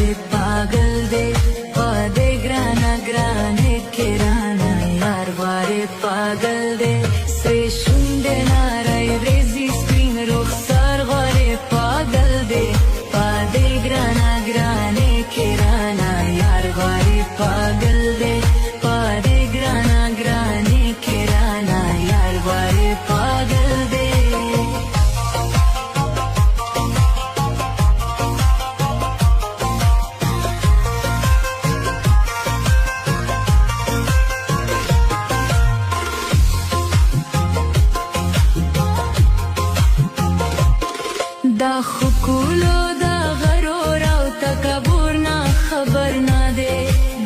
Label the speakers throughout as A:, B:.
A: वारे पागल दे पादे ग्राना ग्राने केराना यार वारे पागल दे से शुंडे नाराय रेजी स्क्रीन रुखसार वारे पागल दे पादे ग्राना ग्राने केराना यार वारे पागल दे पादे ग्राना ग्राने केराना यार वारे पागल दे دا خکولو دا غرور او تکبر نا خبر نا دے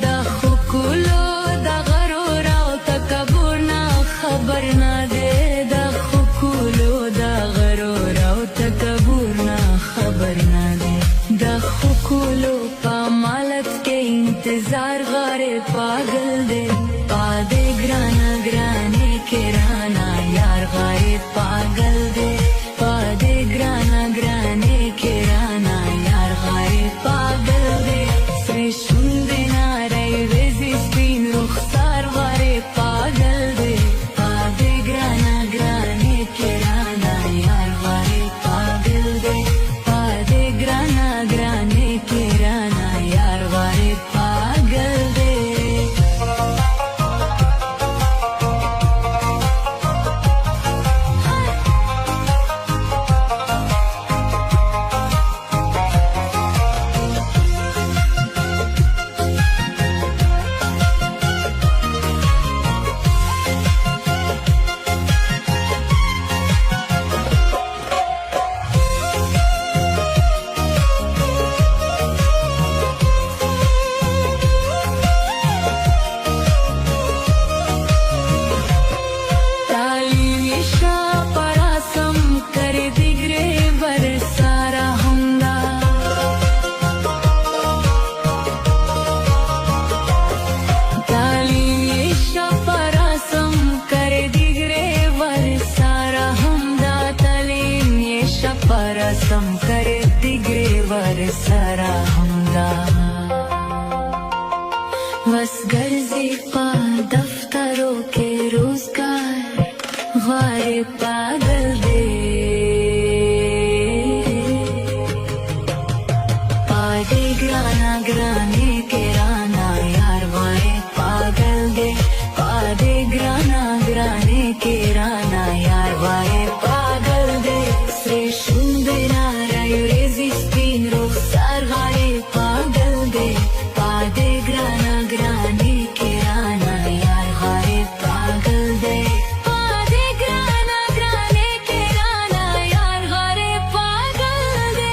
A: دا خکولو دا غرور او تکبر نا خبر نا دے دا خکولو دا غرور او تکبر نا خبر نا دے دا خکولو پا مالت کے انتظار غارے پاگل دے پادے گرانا گرانے کے رانا یار غارے پاگل دے पादे ग्राना ग्राने केराना यार गारे पागल दे से शुंदे नाराय रेजी स्क्रीन रुखसार वारे पागल दे पादे ग्राना ग्राने केराना यार गारे पागल दे पादे ग्राना ग्राने केराना यार गारे पागल दे परसम करे दिगरे वर सारा हमदा बस गर्जी पा दफ्तरों के रोजगार वारे पागल दे पादे ग्राना ग्राने के राना यार वारे पागल दे पादे ग्राना ग्राने के राना यार वारे पागल दे से शुंदे नाराय रेजी स्क्रीन रुखसार वारे पागल दे पादे ग्राना ग्राने के राना यार वारे पागल दे पादे ग्राना ग्राने के राना यार वारे पागल दे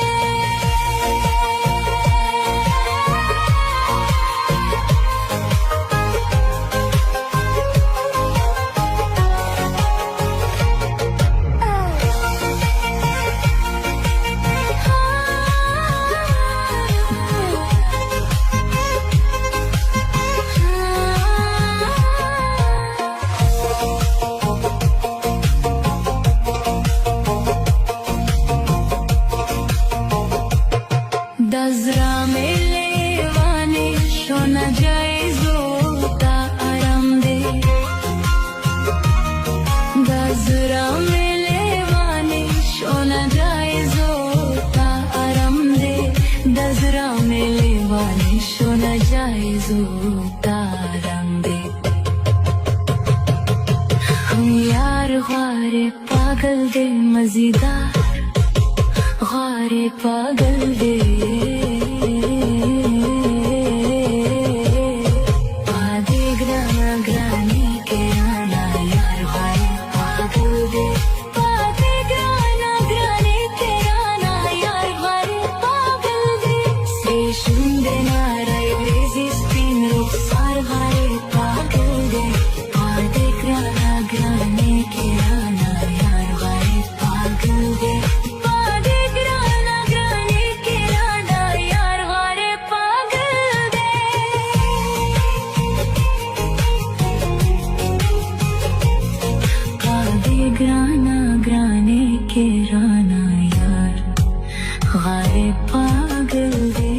A: दजरा में लेवाने शोना जाए जोता आराम दे दजरा में लेवाने शोना जाए जोता आराम दे दजरा में लेवाने शोना जाए जोता आराम दे हम यार गारे पागल दे मजेदार गारे पागल दे पादे ग्राना ग्राने के राना यार गारे पागल दे पादे ग्राना ग्राने के राना यार गारे पागल दे से शुंदे नाराय रेजी स्क्रीन रुखसार गारे पागल दे पादे ग्राना ग्राने के राना यार गारे पागल दे ग्राना ग्राने के राना यार गारे पागल दे।